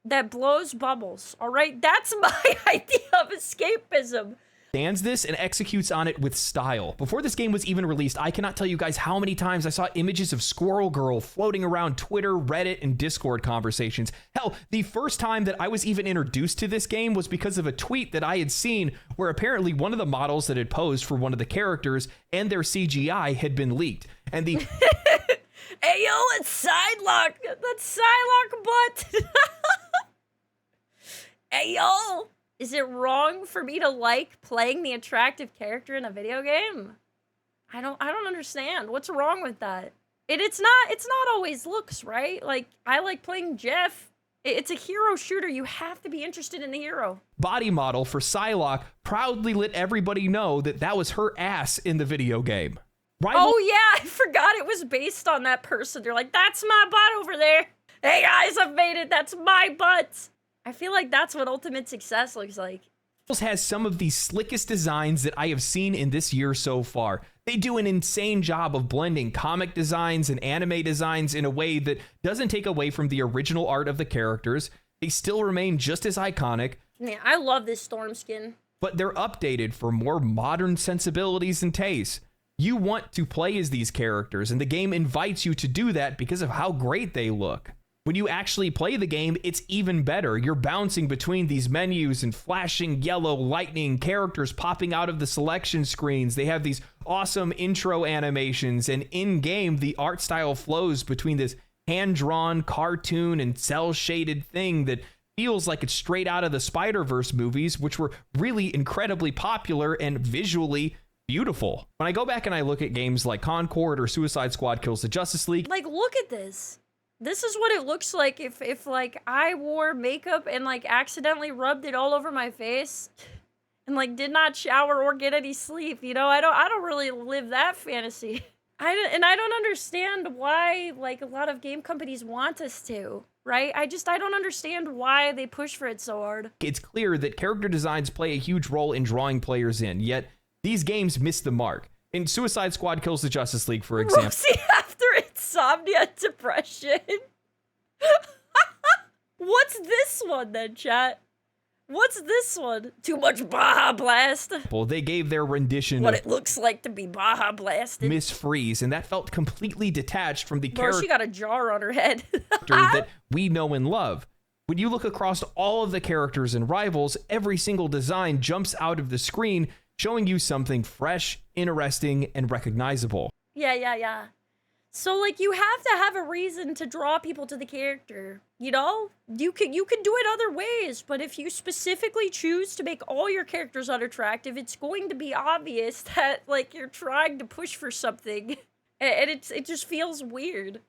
that blows bubbles. All right? That's my idea of escapism. Stands this and executes on it with style. Before this game was even released, I cannot tell you guys how many times I saw images of Squirrel Girl floating around Twitter, Reddit, and Discord conversations. Hell, the first time that I was even introduced to this game was because of a tweet that I had seen where apparently one of the models that had posed for one of the characters and their CGI had been leaked. And the hey yo, it's Sidelock. That's Sidelock butt. Hey yo. Is it wrong for me to like playing the attractive character in a video game? I don't understand. What's wrong with that? It's not always looks, right? Like, I like playing Jeff. It's a hero shooter. You have to be interested in the hero. Body model for Psylocke proudly let everybody know that that was her ass in the video game. Oh yeah, I forgot it was based on that person. They're like, that's my butt over there. Hey guys, I've made it. That's my butt. I feel like that's what ultimate success looks like. Has some of the slickest designs that I have seen in this year so far. They do an insane job of blending comic designs and anime designs in a way that doesn't take away from the original art of the characters. They still remain just as iconic. Man, I love this Storm skin. But they're updated for more modern sensibilities and tastes. You want to play as these characters, and the game invites you to do that because of how great they look. When you actually play the game, it's even better. You're bouncing between these menus and flashing yellow lightning characters popping out of the selection screens. They have these awesome intro animations, and in-game, the art style flows between this hand-drawn cartoon and cel-shaded thing that feels like it's straight out of the Spider-Verse movies, which were really incredibly popular and visually beautiful. When I go back and I look at games like Concord or Suicide Squad Kills the Justice League, like, look at this. This is what it looks like if like I wore makeup and like accidentally rubbed it all over my face and like did not shower or get any sleep. You know, I don't really live that fantasy. I don't understand why like a lot of game companies want us to, right? I don't understand why they push for it so hard. It's clear that character designs play a huge role in drawing players in, yet these games miss the mark. In Suicide Squad Kills the Justice League, for example. Rosie after insomnia depression. What's this one then, chat? What's this one? Too much Baja Blast. Well, they gave their rendition what of it looks like to be Baja Blasted. Miss Freeze, and that felt completely detached from the Bro, character she got a jar on her head. that we know and love. When you look across all of the characters and rivals, every single design jumps out of the screen, showing you something fresh, interesting, and recognizable. Yeah. So, like, you have to have a reason to draw people to the character, you know? You can do it other ways, but if you specifically choose to make all your characters unattractive, it's going to be obvious that, like, you're trying to push for something, and it just feels weird.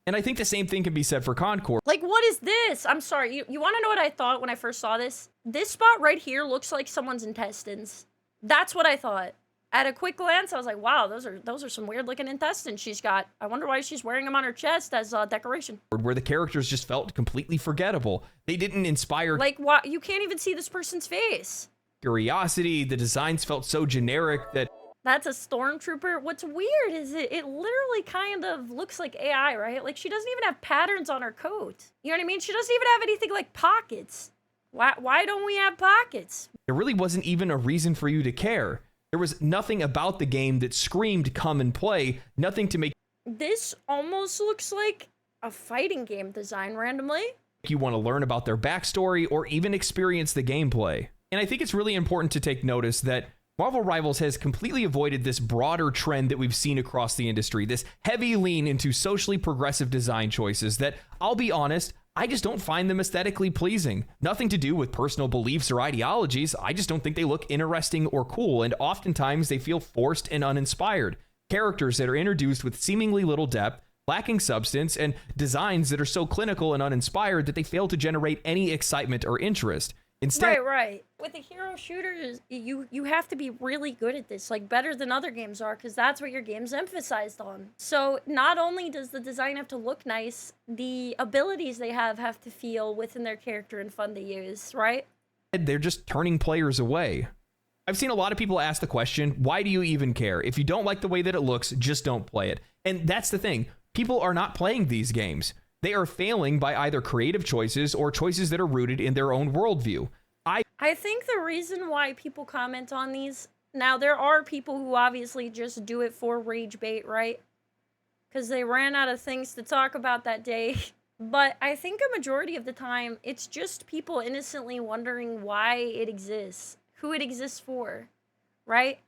And I think the same thing can be said for Concord. Like, what is this? I'm sorry, you want to know what I thought when I first saw this? This spot right here looks like someone's intestines. That's what I thought. At a quick glance, I was like, wow, those are some weird looking intestines she's got. I wonder why she's wearing them on her chest as decoration. Where the characters just felt completely forgettable. They didn't inspire like, why you can't even see this person's face. Curiosity. The designs felt so generic that that's a stormtrooper. What's weird is it literally kind of looks like AI, right? Like, she doesn't even have patterns on her coat. You know what I mean? She doesn't even have anything like pockets. Why don't we have pockets? There really wasn't even a reason for you to care. There was nothing about the game that screamed come and play, nothing to make this almost looks like a fighting game design randomly. You want to learn about their backstory or even experience the gameplay. And I think it's really important to take notice that Marvel Rivals has completely avoided this broader trend that we've seen across the industry, this heavy lean into socially progressive design choices that, I'll be honest, I just don't find them aesthetically pleasing. Nothing to do with personal beliefs or ideologies. I just don't think they look interesting or cool, and oftentimes they feel forced and uninspired. Characters that are introduced with seemingly little depth, lacking substance, and designs that are so clinical and uninspired that they fail to generate any excitement or interest. Instead, right. With the hero shooters, you have to be really good at this, like better than other games are, because that's what your game's emphasized on. So not only does the design have to look nice, the abilities they have to feel within their character and fun to use, right? They're just turning players away. I've seen a lot of people ask the question, why do you even care? If you don't like the way that it looks, just don't play it. And that's the thing. People are not playing these games. They are failing by either creative choices or choices that are rooted in their own worldview. I think the reason why people comment on these, now there are people who obviously just do it for rage bait, right? Because they ran out of things to talk about that day. But I think a majority of the time, it's just people innocently wondering why it exists, who it exists for, right?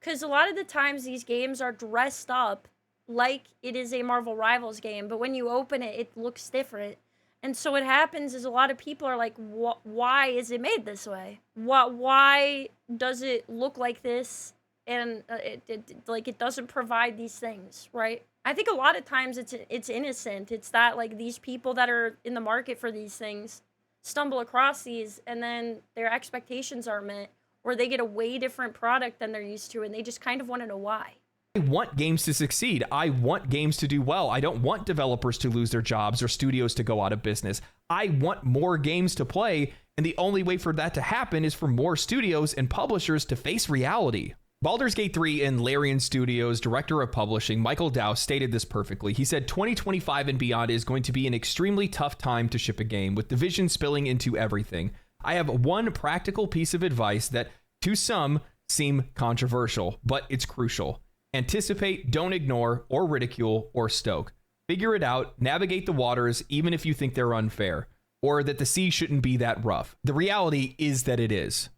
Because a lot of the times these games are dressed up like it is a Marvel Rivals game, but when you open it, it looks different. And so what happens is a lot of people are like, why is it made this way? Why does it look like this? And it doesn't provide these things, right? I think a lot of times it's innocent. It's that like these people that are in the market for these things stumble across these and then their expectations aren't met, or they get a way different product than they're used to, and they just kind of want to know why. I want games to succeed. I want games to do well. I don't want developers to lose their jobs or studios to go out of business. I want more games to play, and the only way for that to happen is for more studios and publishers to face reality. Baldur's Gate 3 and Larian Studios' director of publishing, Michael Dow, stated this perfectly. He said 2025 and beyond is going to be an extremely tough time to ship a game, with division spilling into everything. I have one practical piece of advice that, to some, seem controversial, but it's crucial. Anticipate, don't ignore, or ridicule, or stoke. Figure it out, navigate the waters, even if you think they're unfair, or that the sea shouldn't be that rough. The reality is that it is.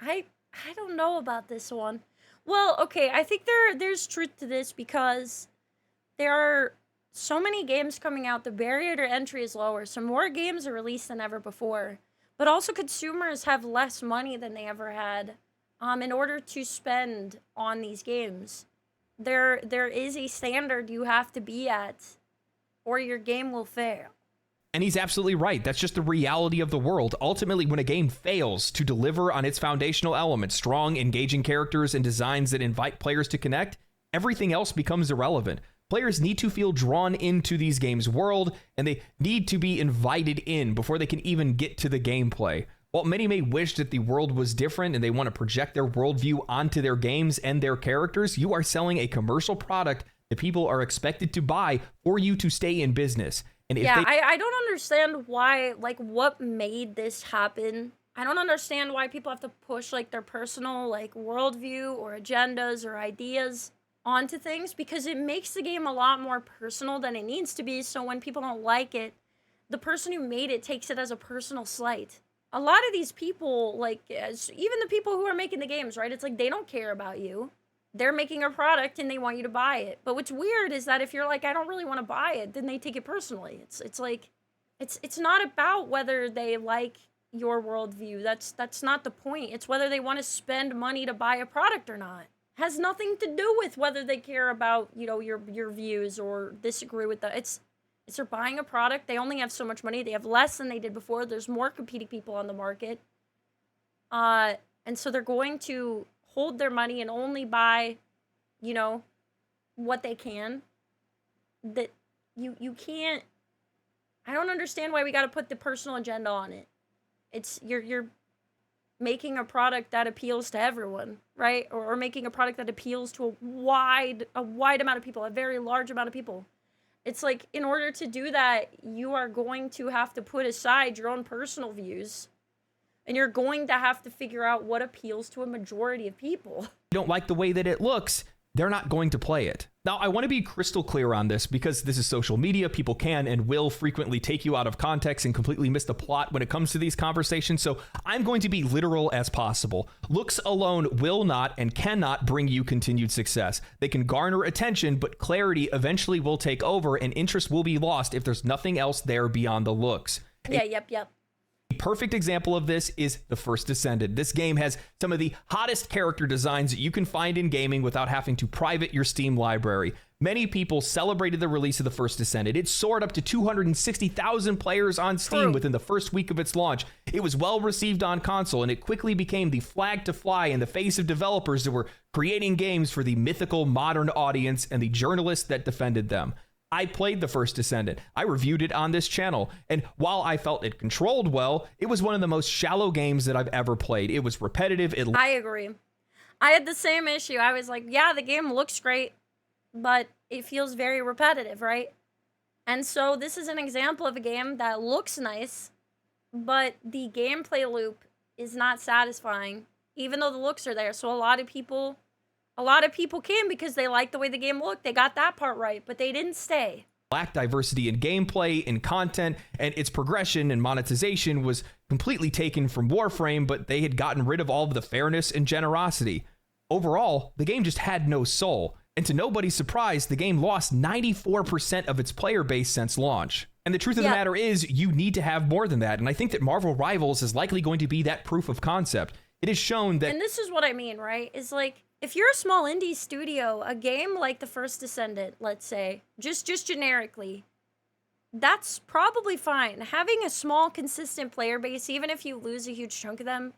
I don't know about this one. Well, okay, I think there's truth to this because there are so many games coming out. The barrier to entry is lower, so more games are released than ever before. But also consumers have less money than they ever had in order to spend on these games. There is a standard you have to be at, or your game will fail. And he's absolutely right. That's just the reality of the world. Ultimately, when a game fails to deliver on its foundational elements, strong, engaging characters and designs that invite players to connect, everything else becomes irrelevant. Players need to feel drawn into these games' world, and they need to be invited in before they can even get to the gameplay. While many may wish that the world was different and they want to project their worldview onto their games and their characters, you are selling a commercial product that people are expected to buy for you to stay in business. And if I don't understand why, like, what made this happen. I don't understand why people have to push, like, their personal, like, worldview or agendas or ideas onto things, because it makes the game a lot more personal than it needs to be. So when people don't like it, the person who made it takes it as a personal slight. A lot of these people, like, even the people who are making the games, right? It's like they don't care about you. They're making a product and they want you to buy it. But what's weird is that if you're like, I don't really want to buy it, then they take it personally. It's like, it's not about whether they like your worldview. That's not the point. It's whether they want to spend money to buy a product or not. Has nothing to do with whether they care about, you know, your views or disagree with that. It's they're buying a product. They only have so much money. They have less than they did before. There's more competing people on the market. And so they're going to hold their money and only buy, you know, what they can. That you can't. I don't understand why we got to put the personal agenda on it. It's you're making a product that appeals to everyone, right? Or making a product that appeals to a wide amount of people, a very large amount of people. It's like, in order to do that, you are going to have to put aside your own personal views, and you're going to have to figure out what appeals to a majority of people. don't like the way that it looks, they're not going to play it. Now, I want to be crystal clear on this because this is social media. People can and will frequently take you out of context and completely miss the plot when it comes to these conversations. So I'm going to be literal as possible. Looks alone will not and cannot bring you continued success. They can garner attention, but clarity eventually will take over and interest will be lost if there's nothing else there beyond the looks. Yeah, yep. A perfect example of this is The First Descendant. This game has some of the hottest character designs that you can find in gaming without having to private your Steam library. Many people celebrated the release of The First Descendant. It soared up to 260,000 players on Steam within the first week of its launch. It was well received on console, and it quickly became the flag to fly in the face of developers that were creating games for the mythical modern audience and the journalists that defended them. I played The First Descendant. I reviewed it on this channel, and while I felt it controlled well, it was one of the most shallow games that I've ever played. It was repetitive. I agree. I had the same issue. I was like, yeah, the game looks great, but it feels very repetitive, right? And so this is an example of a game that looks nice, but the gameplay loop is not satisfying, even though the looks are there. So a lot of people came because they liked the way the game looked. They got that part right, but they didn't stay. Lacked diversity in gameplay, in content, and its progression and monetization was completely taken from Warframe, but they had gotten rid of all of the fairness and generosity. Overall, the game just had no soul. And to nobody's surprise, the game lost 94% of its player base since launch. And the truth of the matter is, you need to have more than that. And I think that Marvel Rivals is likely going to be that proof of concept. It is shown that... And this is what I mean, right? Is like, if you're a small indie studio, a game like The First Descendant, let's say, just generically, that's probably fine. Having a small, consistent player base, even if you lose a huge chunk of them,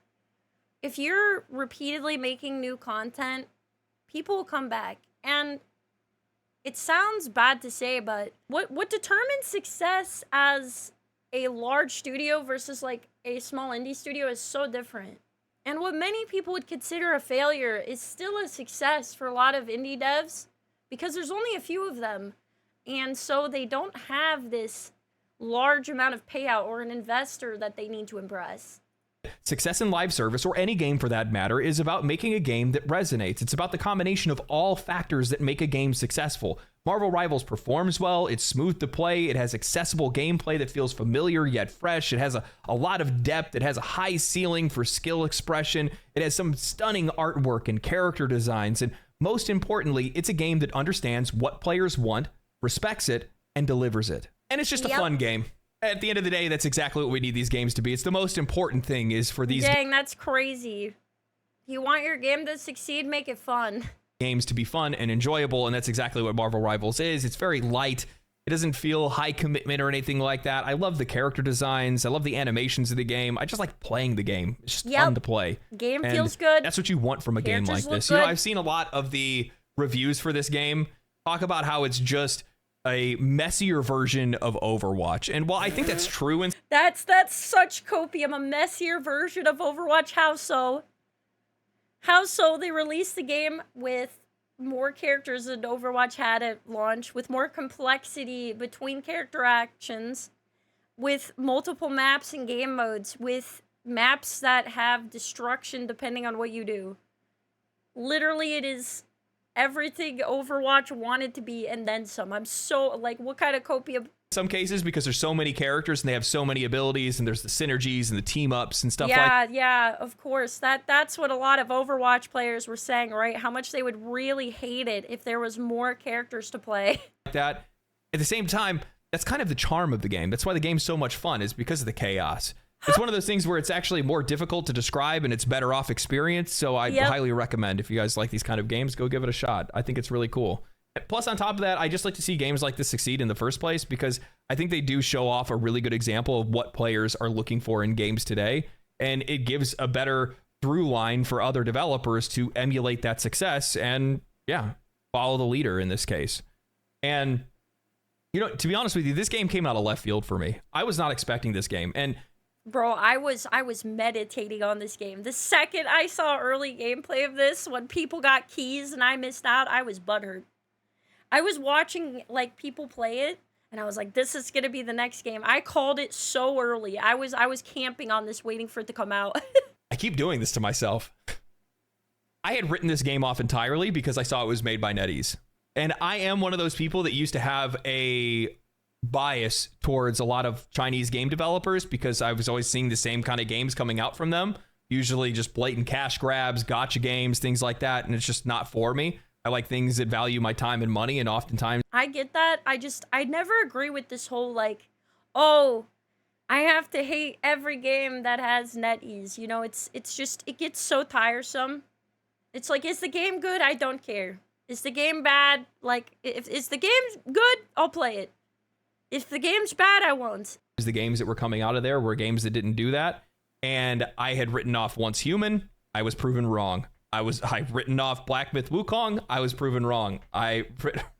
if you're repeatedly making new content, people will come back. And it sounds bad to say, but what determines success as a large studio versus like a small indie studio is so different. And what many people would consider a failure is still a success for a lot of indie devs because there's only a few of them. And so they don't have this large amount of payout or an investor that they need to impress. Success in live service, or any game for that matter, is about making a game that resonates. It's about the combination of all factors that make a game successful. Marvel Rivals performs well, it's smooth to play, it has accessible gameplay that feels familiar yet fresh, it has a lot of depth, it has a high ceiling for skill expression, it has some stunning artwork and character designs, and most importantly, it's a game that understands what players want, respects it, and delivers it. And it's just a fun game. At the end of the day, that's exactly what we need these games to be. It's the most important thing is for these that's crazy. You want your game to succeed, make it fun. Games to be fun and enjoyable, and that's exactly what Marvel Rivals is. It's very light. It doesn't feel high commitment or anything like that. I love the character designs. I love the animations of the game. I just like playing the game. It's just fun to play. Game feels good. That's what you want from a game like this. You know, I've seen a lot of the reviews for this game talk about how it's just a messier version of Overwatch. And while I think that's true, and that's such copium, a messier version of Overwatch. How so? How so? They released the game with more characters than Overwatch had at launch, with more complexity between character actions, with multiple maps and game modes, with maps that have destruction depending on what you do. Literally, it is everything Overwatch wanted to be and then some. I'm so, like, what kind of copium? Some cases, because there's so many characters and they have so many abilities and there's the synergies and the team ups and stuff Yeah, of course. That's what a lot of Overwatch players were saying, right? How much they would really hate it if there was more characters to play. That. At the same time, that's kind of the charm of the game. That's why the game's so much fun, is because of the chaos. It's one of those things where it's actually more difficult to describe and it's better off experience. So I highly recommend, if you guys like these kind of games, go give it a shot. I think it's really cool. Plus, on top of that, I just like to see games like this succeed in the first place, because I think they do show off a really good example of what players are looking for in games today. And it gives a better through line for other developers to emulate that success and, follow the leader in this case. And, you know, to be honest with you, this game came out of left field for me. I was not expecting this game. And bro, I was meditating on this game. The second I saw early gameplay of this, when people got keys and I missed out, I was butthurt. I was watching, like, people play it, and I was like, this is gonna be the next game. I called it so early. I was camping on this, waiting for it to come out. I keep doing this to myself. I had written this game off entirely because I saw it was made by NetEase. And I am one of those people that used to have a bias towards a lot of Chinese game developers, because I was always seeing the same kind of games coming out from them, usually just blatant cash grabs, gotcha games, things like that, and it's just not for me. I like things that value my time and money, and oftentimes I get that. I never agree with this whole, like, oh, I have to hate every game that has NetEase. You know, it's just, it gets so tiresome. It's like, is the game good? I don't care. Is the game bad? Like, if is the game good, I'll play it. If the game's bad, I won't. The games that were coming out of there were games that didn't do that. And I had written off Once Human. I was proven wrong. I written off Black Myth Wukong. I was proven wrong. I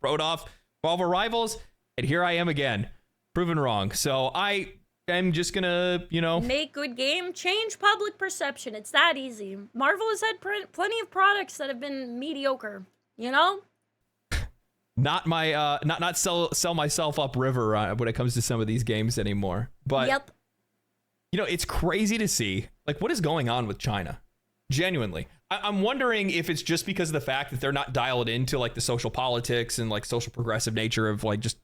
wrote off Marvel Rivals, and here I am again, proven wrong. So I am just gonna, make good game, change public perception. It's that easy. Marvel has had plenty of products that have been mediocre. Not my not sell myself up river when it comes to some of these games anymore. But it's crazy to see, like, what is going on with China. Genuinely, I'm wondering if it's just because of the fact that they're not dialed into, like, the social politics and, like, social progressive nature of, like, just,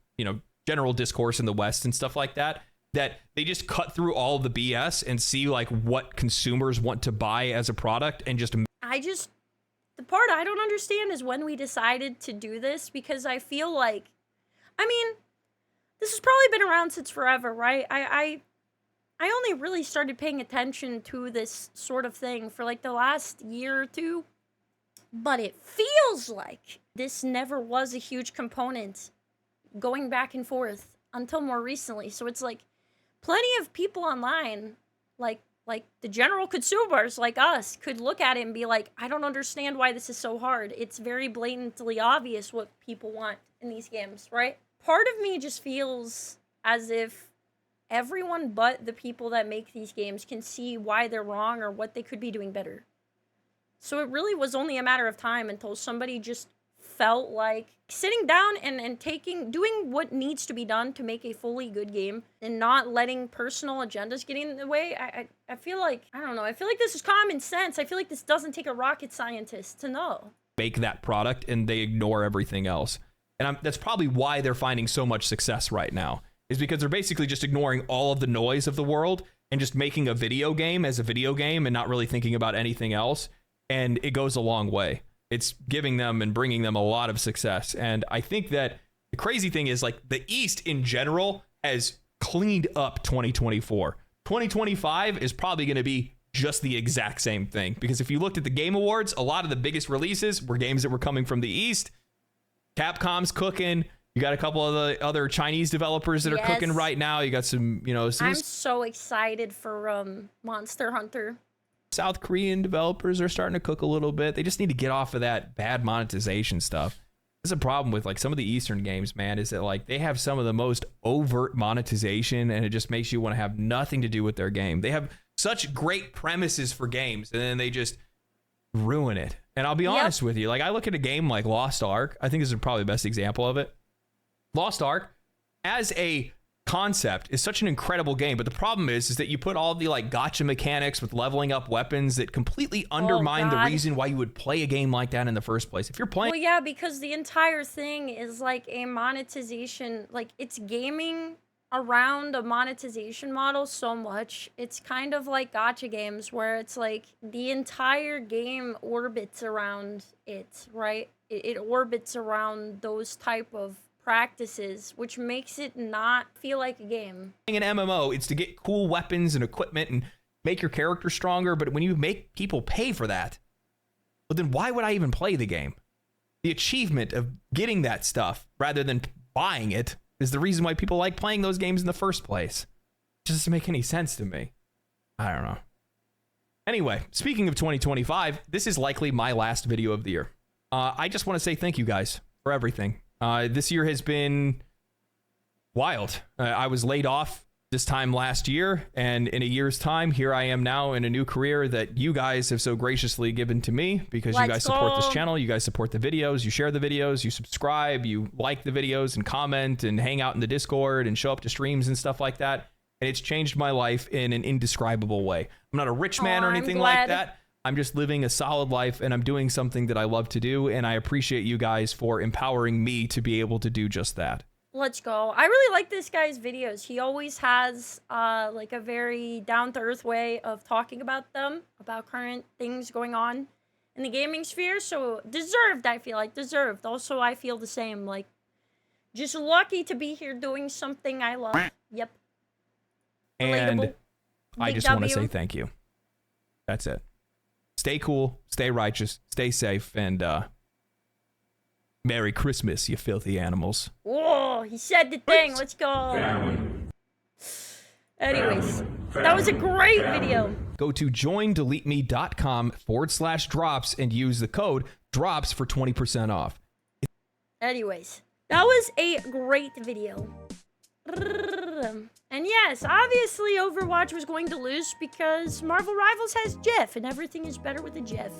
general discourse in the West and stuff like that, that they just cut through all of the BS and see, like, what consumers want to buy as a product and just. The part I don't understand is when we decided to do this, because I feel like, this has probably been around since forever, right? I only really started paying attention to this sort of thing for, like, the last year or two. But it feels like this never was a huge component going back and forth until more recently. So it's like plenty of people online, like like the general consumers like us could look at it and be like, I don't understand why this is so hard. It's very blatantly obvious what people want in these games, right? Part of me just feels as if everyone but the people that make these games can see why they're wrong or what they could be doing better. So it really was only a matter of time until somebody just felt like sitting down and doing what needs to be done to make a fully good game and not letting personal agendas get in the way. I feel like, I don't know, I feel like this is common sense. I feel like this doesn't take a rocket scientist to know. Make that product and they ignore everything else. And that's probably why they're finding so much success right now, is because they're basically just ignoring all of the noise of the world and just making a video game as a video game and not really thinking about anything else. And it goes a long way. It's giving them and bringing them a lot of success. And I think that the crazy thing is, like, the East in general has cleaned up 2024. 2025 is probably going to be just the exact same thing, because if you looked at the Game Awards, a lot of the biggest releases were games that were coming from the East. Capcom's cooking. You got a couple of the other Chinese developers that are cooking right now. You got some, I'm so excited for Monster Hunter. South Korean developers are starting to cook a little bit. They just need to get off of that bad monetization stuff. There's a problem with like some of the Eastern games, man, is that like they have some of the most overt monetization, and it just makes you want to have nothing to do with their game. They have such great premises for games, and then they just ruin it. And I'll be honest with you, like, I look at a game like Lost Ark. I think this is probably the best example of it. Lost Ark, as a concept, is such an incredible game, but the problem is that you put all the like gotcha mechanics with leveling up weapons that completely undermine the reason why you would play a game like that in the first place. If you're playing, well, yeah, because the entire thing is like a monetization, like it's gaming around a monetization model so much. It's kind of like gotcha games where it's like the entire game orbits around it, right? It orbits around those type of practices, which makes it not feel like a game. An MMO, it's to get cool weapons and equipment and make your character stronger, but when you make people pay for that, well, then why would I even play the game? The achievement of getting that stuff rather than buying it is the reason why people like playing those games in the first place. It doesn't make any sense to me. I don't know. Anyway, speaking of 2025, this is likely my last video of the year. I just want to say thank you guys for everything. This year has been wild. I was laid off this time last year, and in a year's time, here I am now in a new career that you guys have so graciously given to me, because you guys support this channel, you guys support the videos, you share the videos, you subscribe, you like the videos and comment and hang out in the Discord and show up to streams and stuff like that. And it's changed my life in an indescribable way. I'm not a rich man or anything like that. I'm just living a solid life, and I'm doing something that I love to do, and I appreciate you guys for empowering me to be able to do just that. Let's go. I really like this guy's videos. He always has like a very down-to-earth way of talking about them, about current things going on in the gaming sphere. So deserved, I feel like. Deserved. Also, I feel the same. Like, just lucky to be here doing something I love. Yep. And relatable. I just want to say thank you. That's it. Stay cool, stay righteous, stay safe, and Merry Christmas, you filthy animals. Whoa, he said the thing. Let's go. Anyways, that was a great video. Go to joindeleteme.com/drops and use the code DROPS for 20% off. Anyways, that was a great video. And yes, obviously Overwatch was going to lose because Marvel Rivals has Jeff, and everything is better with a Jeff.